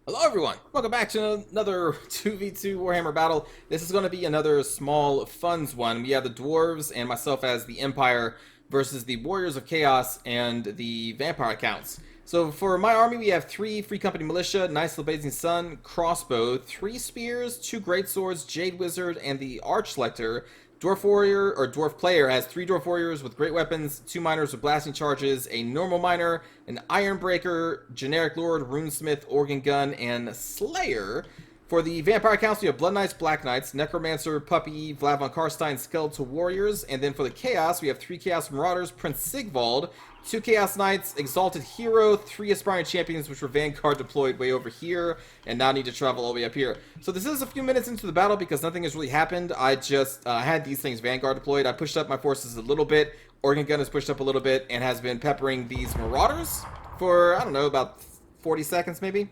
Hello everyone! Welcome back to another 2v2 Warhammer battle. This is going to be another small funds one. We have the Dwarves and myself as the Empire versus the Warriors of Chaos and the Vampire accounts. So for my army we have 3 Free Company Militia, Nice Blazing Sun, Crossbow, 3 Spears, 2 Greatswords, Jade Wizard, and the Arch Lector. Dwarf Warrior, or Dwarf Player, has 3 Dwarf Warriors with great weapons, 2 Miners with blasting charges, a Normal Miner, an Iron Breaker, Generic Lord, Runesmith, Organ Gun, and Slayer. For the Vampire Council, we have Blood Knights, Black Knights, Necromancer, Puppy, Vlad von Karstein, Skeletal Warriors, and then for the Chaos, we have 3 Chaos Marauders, Prince Sigvald, 2 Chaos Knights, Exalted Hero, 3 Aspiring Champions, which were Vanguard deployed way over here, and now need to travel all the way up here. So this is a few minutes into the battle because nothing has really happened. I just had these things Vanguard deployed. I pushed up my forces a little bit. Organ Gun has pushed up a little bit and has been peppering these Marauders for, I don't know, about 40 seconds maybe.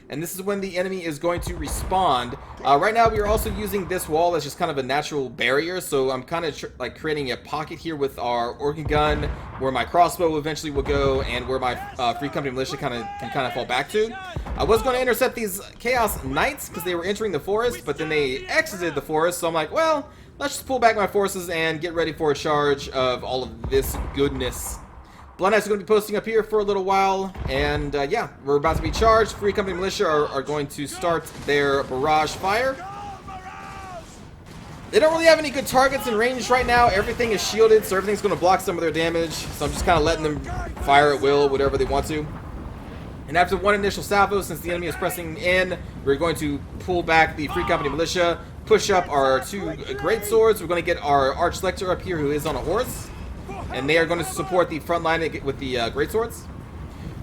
And this is when the enemy is going to respond. Right now we are also using this wall as just kind of a natural barrier, so I'm kind of like creating a pocket here with our Organ Gun, where my crossbow eventually will go, and where my Free Company Militia can kind of fall back to. I was going to intercept these Chaos Knights because they were entering the forest, but then they exited the forest, so I'm like, well, let's just pull back my forces and get ready for a charge of all of this goodness. Blood Knights are going to be posting up here for a little while, and yeah, we're about to be charged. Free Company Militia are going to start their barrage fire. They don't really have any good targets in range right now. Everything is shielded, so everything's going to block some of their damage. So I'm just kind of letting them fire at will, whatever they want to. And after one initial salvo, since the enemy is pressing in, we're going to pull back the Free Company Militia, push up our 2 Great Swords. We're going to get our Arch Lector up here, who is on a horse. And they are going to support the front line with the Greatswords.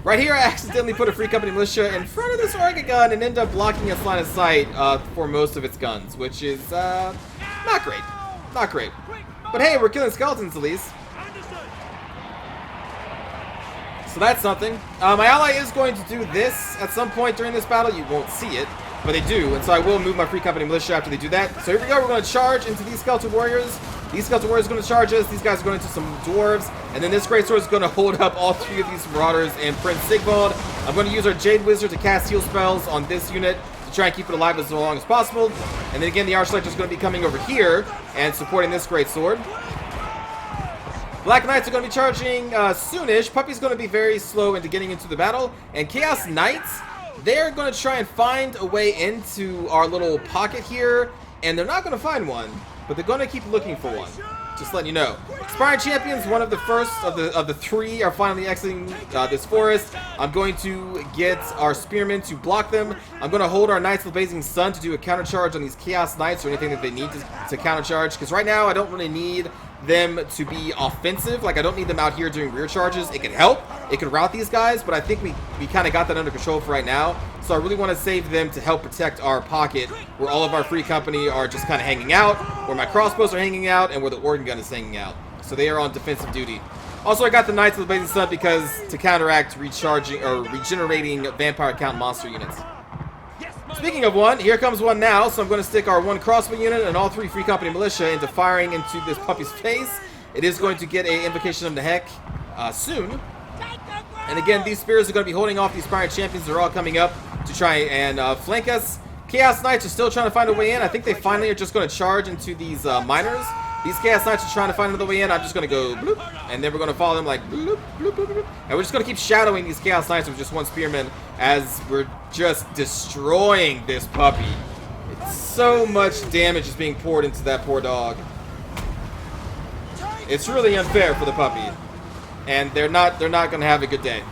Right here, I accidentally put a Free Company Militia in front of this Organ Gun and end up blocking its line of sight for most of its guns, which is not great. Not great. But hey, we're killing skeletons at least. So that's something. My ally is going to do this at some point during this battle. You won't see it, but they do. And so I will move my Free Company Militia after they do that. So here we go. We're going to charge into these Skeletal Warriors. These Skeletal Warriors are going to charge us. These guys are going into some Dwarves. And then this Greatsword is going to hold up all 3 of these Marauders and Prince Sigvald. I'm going to use our Jade Wizard to cast heal spells on this unit to try and keep it alive as long as possible. And then again, the Arch Lector is going to be coming over here and supporting this Greatsword. Black Knights are going to be charging soonish. Puppy's going to be very slow into getting into the battle. And Chaos Knights, they're going to try and find a way into our little pocket here. And they're not going to find one, but they're going to keep looking for one. Just letting you know. Aspiring Champions, one of the first of the 3 are finally exiting this forest. I'm going to get our Spearmen to block them. I'm going to hold our Knights of the Blazing Sun to do a countercharge on these Chaos Knights or anything that they need to countercharge. Because right now, I don't really need them to be offensive. Like, I don't need them out here doing rear charges. It could help. It could rout these guys, but I think we kind of got that under control for right now. So I really want to save them to help protect our pocket, where all of our Free Company are just kind of hanging out, where my crossbows are hanging out, and where the Organ Gun is hanging out. So they are on defensive duty. Also, I got the Knights of the Blazing Sun because to counteract recharging or regenerating Vampire Count monster units. Speaking of one, here comes one now, so I'm going to stick our 1 crossbow unit and all 3 Free Company Militia into firing into this puppy's face. It is going to get a Invocation of the Heck soon. And again, these spears are going to be holding off these Aspiring Champions. They're all coming up to try and flank us. Chaos Knights are still trying to find a way in. I think they finally are just going to charge into these miners. These Chaos Knights are trying to find another way in. I'm just going to go bloop, and then we're going to follow them like bloop, bloop, bloop, bloop. And we're just going to keep shadowing these Chaos Knights with just 1 Spearman as we're just destroying this puppy. It's so much damage is being poured into that poor dog. It's really unfair for the puppy. And they're not going to have a good day.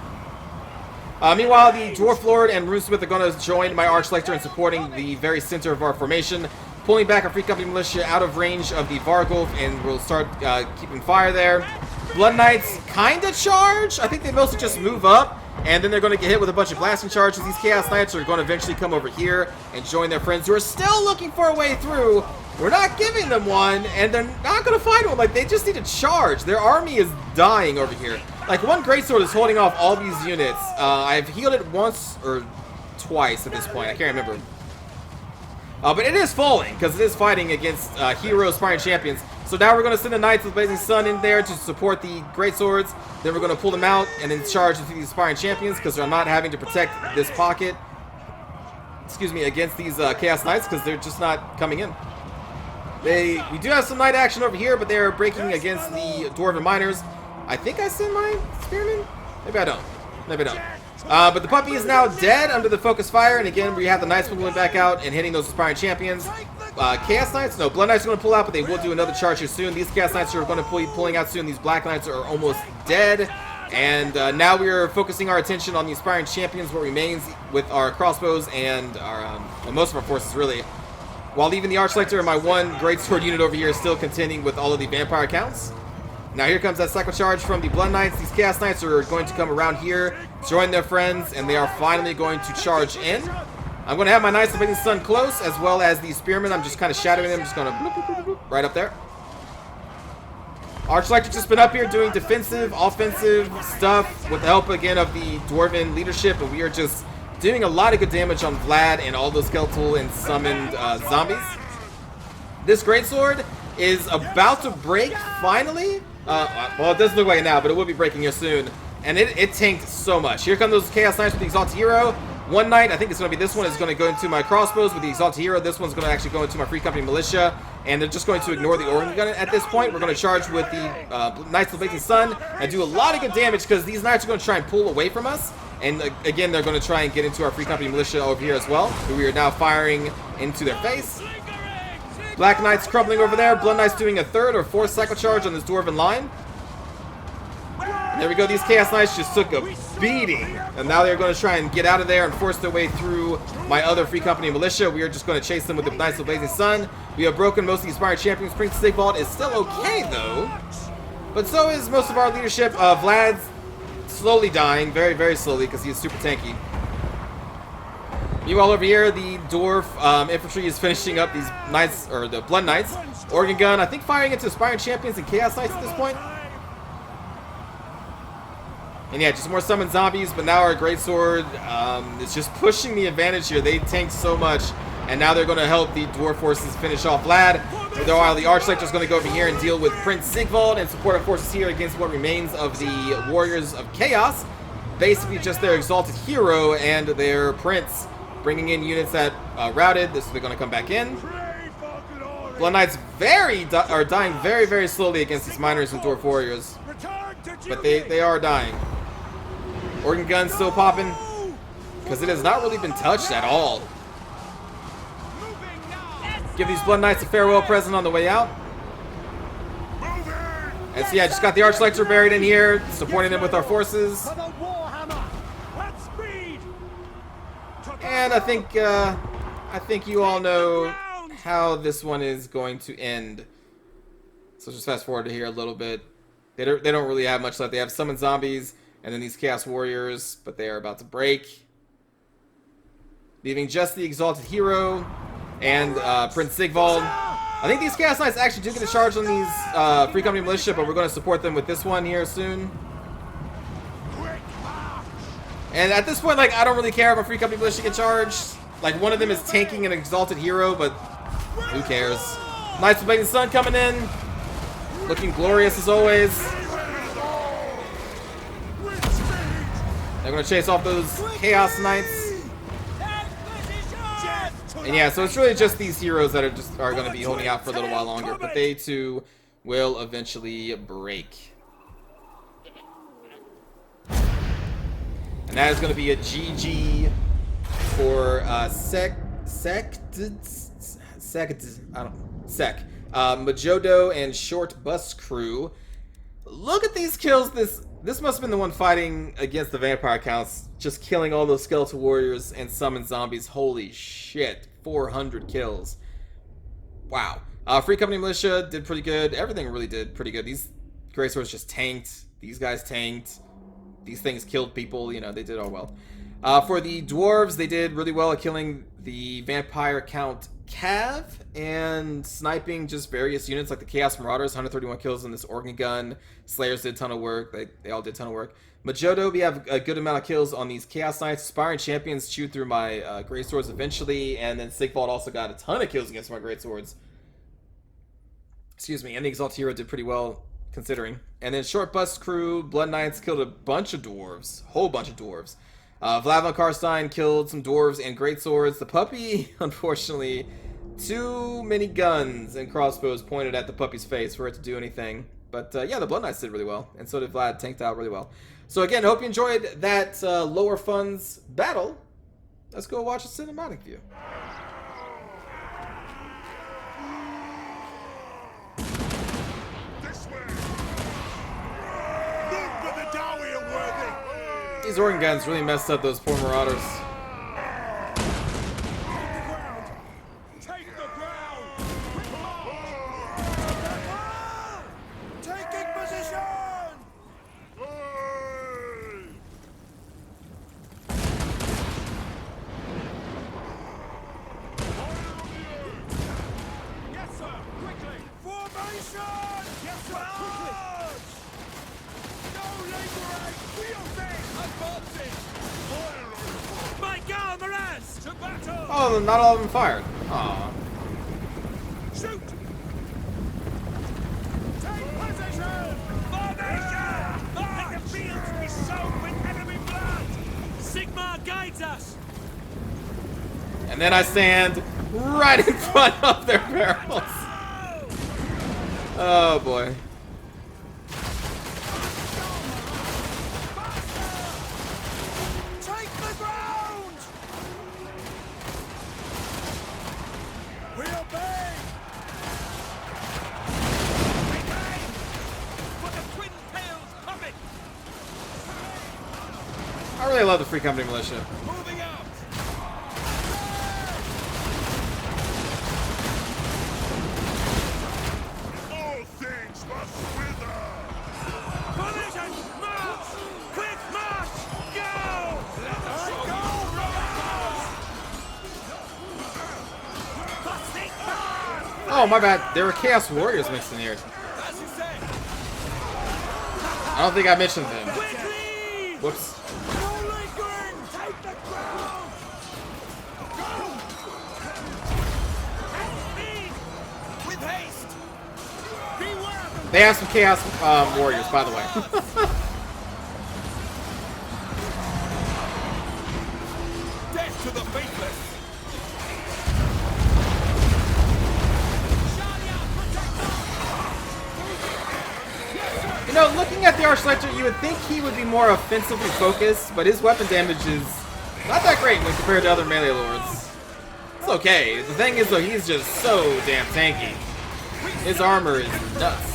Meanwhile, the Dwarf Lord and Runesmith are going to join my Arch Lector in supporting the very center of our formation, pulling back our Free Company Militia out of range of the Vargulf, and we'll start keeping fire there. Blood Knights kind of charge. I think they mostly just move up, and then they're going to get hit with a bunch of blasting charges. These Chaos Knights are going to eventually come over here and join their friends who are still looking for a way through. We're not giving them one, and they're not going to find one. Like, they just need to charge. Their army is dying over here. Like, 1 Greatsword is holding off all these units. I've healed it once or twice at this point. I can't remember. But it is falling, because it is fighting against hero Aspiring Champions. So now we're going to send the Knights of the Blazing Sun in there to support the Greatswords. Then we're going to pull them out and then charge into these Aspiring Champions because they're not having to protect this pocket, excuse me, against these Chaos Knights because they're just not coming in. We do have some Knight action over here, but they're breaking against the Dwarven Miners. I think I send my Spearman? Maybe I don't. Maybe I don't. But the puppy is now dead under the focus fire, and again, we have the Knights pulling back out and hitting those Aspiring Champions. Chaos Knights? No, Blood Knights are going to pull out, but they will do another charge here soon. These Chaos Knights are going to be pulling out soon. These Black Knights are almost dead. And now we are focusing our attention on the Aspiring Champions, what remains with our crossbows and our, well, most of our forces, really. While leaving the Archlector and my one Greatsword unit over here is still contending with all of the Vampire counts. Now here comes that cycle charge from the Blood Knights. These Chaos Knights are going to come around here, join their friends, and they are finally going to charge in. I'm going to have my Knights of the Blazing Sun close, as well as the Spearmen. I'm just kind of shadowing them, just going to bloop, bloop, bloop, bloop, right up there. Archlector's just been up here doing defensive, offensive stuff with the help, again, of the Dwarven leadership, and we are just doing a lot of good damage on Vlad and all those skeletal and summoned zombies. This Greatsword is about to break, finally. Well, it doesn't look like it now, but it will be breaking here soon. And it tanked so much. Here come those Chaos Knights with the Exalted Hero. One Knight, I think it's going to be this one, is going to go into my crossbows with the Exalted Hero. This one's going to actually go into my Free Company Militia. And they're just going to ignore the Organ Gun at this point. We're going to charge with the Knights of the Blazing Sun and do a lot of good damage because these Knights are going to try and pull away from us. And again, they're going to try and get into our Free Company Militia over here as well, who we are now firing into their face. Black Knights crumbling over there. Blood Knights doing a third or fourth cycle charge on this Dwarven line. And there we go. These Chaos Knights just took a beating. And now they're going to try and get out of there and force their way through my other Free Company Militia. We are just going to chase them with the Knights of the Blazing Sun. We have broken most of the Aspiring Champions. Prince Sigvald is still okay, though. But so is most of our leadership. Vlad's slowly dying. Very, very slowly because he's super tanky. Meanwhile, over here, the Dwarf infantry is finishing up these Knights, or the Blood Knights. Organ Gun, I think, firing into Aspiring Champions and Chaos Knights at this point. And yeah, just more summoned zombies, but now our Greatsword is just pushing the advantage here. They tanked so much, and now they're going to help the Dwarf forces finish off Vlad. While the Archlector is going to go over here and deal with Prince Sigvald and support our forces here against what remains of the Warriors of Chaos. Basically just their Exalted Hero and their Prince, bringing in units that routed. This is going to come back in. Blood Knights are dying very, very slowly against these Miners and Dwarf Warriors. But they are dying. Organ Gun still popping, because it has not really been touched at all. Give these Blood Knights a farewell present on the way out. And so yeah, just got the Archlector buried in here, supporting them with our forces. And I think you all know how this one is going to end. So just fast forward to here a little bit. They don't really have much left. They have summoned zombies and then these Chaos Warriors, but they are about to break, leaving just the Exalted Hero and Prince Sigvald. I think these Chaos Knights actually do get a charge on these Free Company Militia, but we're going to support them with this one here soon. And at this point, like, I don't really care if a Free Company Militia get charged. Like, one of them is tanking an Exalted Hero, but who cares? Knights of the Blazing Sun coming in, looking glorious as always. They're going to chase off those Chaos Knights. And yeah, so it's really just these heroes that are going to be holding out for a little while longer, but they too will eventually break. And that is going to be a GG for Sec. Majodo and Short Bus Crew. Look at these kills. This must have been the one fighting against the vampire counts, just killing all those skeletal warriors and summoned zombies. Holy shit, 400 kills. Wow. Free Company Militia did pretty good. Everything really did pretty good. These Greatswords just tanked. These guys tanked. These things killed people. You know, they did all well. For the Dwarves, they did really well at killing the vampire count Cav and sniping just various units like the Chaos Marauders. 131 kills on this Organ Gun. Slayers did a ton of work. They all did a ton of work. Majodo, we have a good amount of kills on these Chaos Knights. Aspiring Champions chewed through my Greatswords eventually, and then Sigvald also got a ton of kills against my Greatswords. Excuse me, and the Exalted Hero did pretty well considering. And then Short Bust Crew, Blood Knights killed a bunch of dwarves, whole bunch of dwarves. Vlad von Karstein killed some dwarves and greatswords. The puppy, unfortunately, too many guns and crossbows pointed at the puppy's face for it to do anything. But yeah, the Blood Knights did really well, and so did Vlad, tanked out really well. So again, hope you enjoyed that lower funds battle. Let's go watch a cinematic view. These organ guns really messed up those poor marauders. Taking position! Yes, sir! Quickly! Formation! Yes, sir! Quickly! No laboring! Wheel thing! Advancing! My God, Miraz! To battle! Oh, not all of them fired. Aww. Shoot! Take position! Formation! Let the fields be soaked with enemy blood! Sigmar guides us! And then I stand right in front of their barrels. Oh boy. Take the ground! We obey! Regain! For the twin tails coming! I really love the Free Company Militia. Moving out! All things must wither! Collision! March! Quick march! Go! Let us go! Oh, my bad. There were Chaos Warriors mixed in here. As you say! I don't think I mentioned them. Quickly! Whoops. No lingering! Take the ground! Go! Speed! With haste! Beware the They have some Chaos Warriors, by the way. death to the faithless! You know, looking at the Archlector, you would think he would be more offensively focused, but his weapon damage is not that great when compared to other melee lords. It's okay. The thing is, though, he's just so damn tanky. His armor is nuts.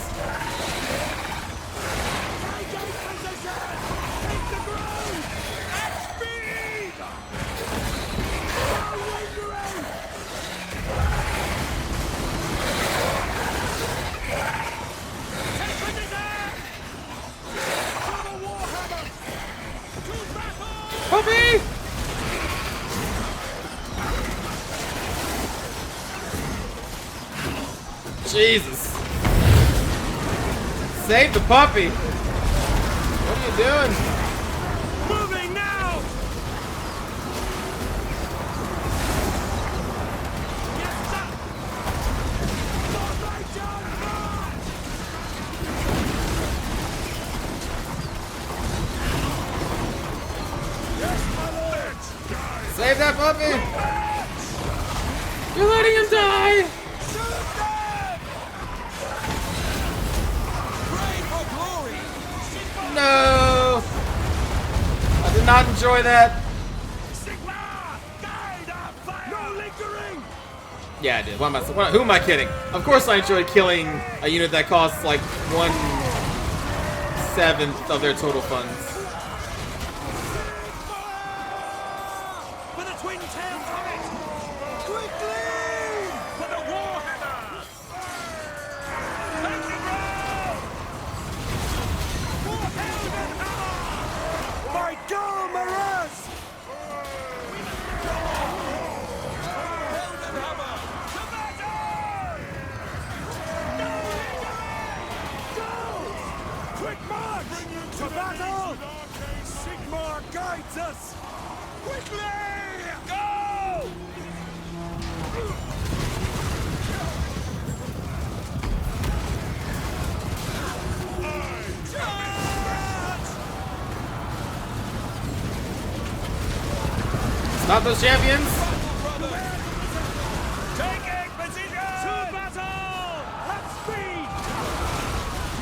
Puppy! Jesus. Save the puppy. What are you doing? Moving now! Yes, sir! Formation march! Yes, my lord! Save that puppy! You're letting him die! Shoot them! Pray for glory! No! I did not enjoy that. Sigmar! Guide our fire! No lingering! Yeah, I did. Who am I kidding? Of course I enjoyed killing a unit that costs like 1/7 of their total funds. For the twin tails of it! Quickly! For the Warhammer! Take the ground! For Helden Hammer! My God, Miraz! Helden Hammer! To battle! No lingering! Go! Quick march! To battle! Sigmar guides us! Quickly! Go! Stop those champions! Taking position! To battle! At speed!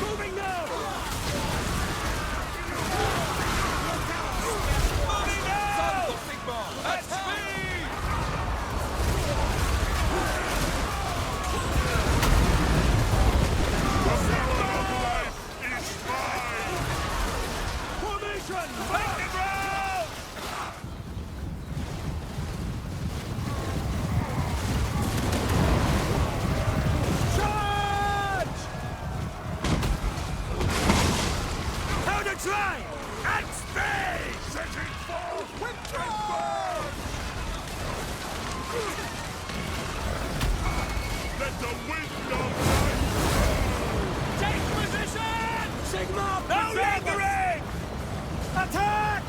Moving now! Moving now! At speed! Formation! Make the ground! Charge! Counter try! At speed! Setting forth! Withdraw! Let the wind of life! Take position! Sigma! No lingering! Attack!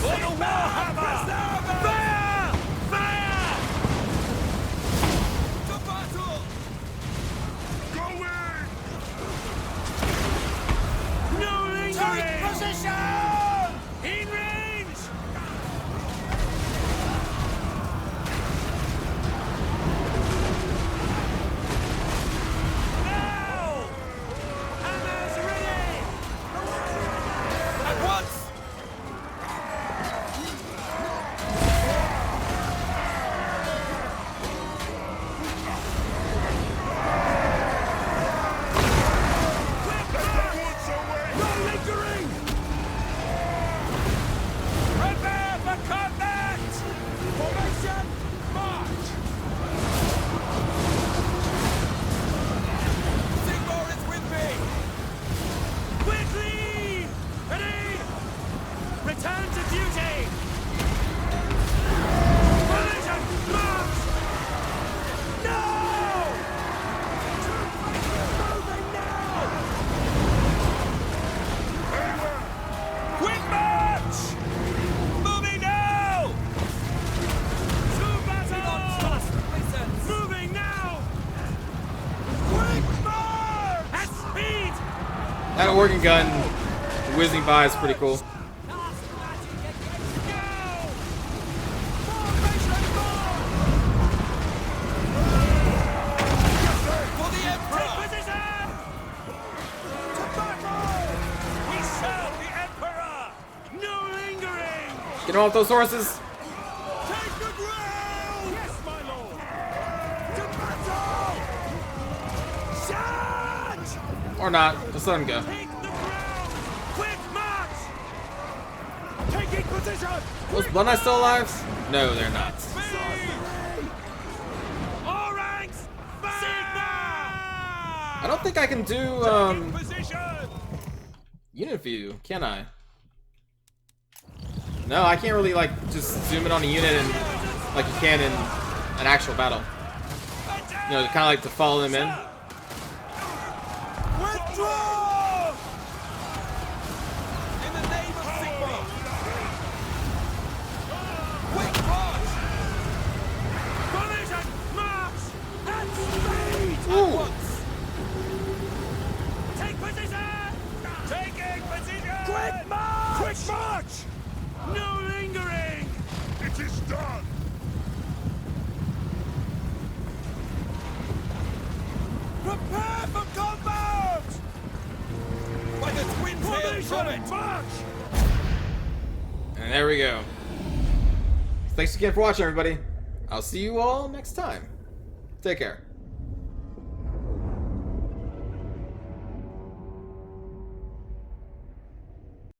For the Warhammer! Fire! Fire! To battle! Going! No lingering! Take position! In range! Now! Hammers ready! At once! No lingering! Prepare for combat! Formation, march! Sigmar is with me! Quickly! Ready! Return to duty! Formation, march! No! Moving now! Quick march! Moving now! To battle! Moving now! Quick march! At speed! That organ gun whizzing by is pretty cool. Go! Formation march! For the Emperor! Take position! To battle! We serve the Emperor! No lingering! Get off those horses! Take the ground! Yes, my lord! To battle! Charge! Or not. Just let him go. Take the ground! Quick march! Taking position! Was Blood Knight still alive? No, they're not. Speed! All ranks! Sigma! I don't think I can do, Taking position! unit view, can I? No, I can't really, like, just zoom in on a unit and, like you can in an actual battle. You know, kind of like to follow them in. Withdraw! In the name of Sigma! Quick march! Formation, march! At speed! At once! Take position! Taking position! Quick march! Quick march! No lingering! It is done! Prepare for combat! By the twin tail comet! March! And there we go. Thanks again for watching, everybody. I'll see you all next time. Take care.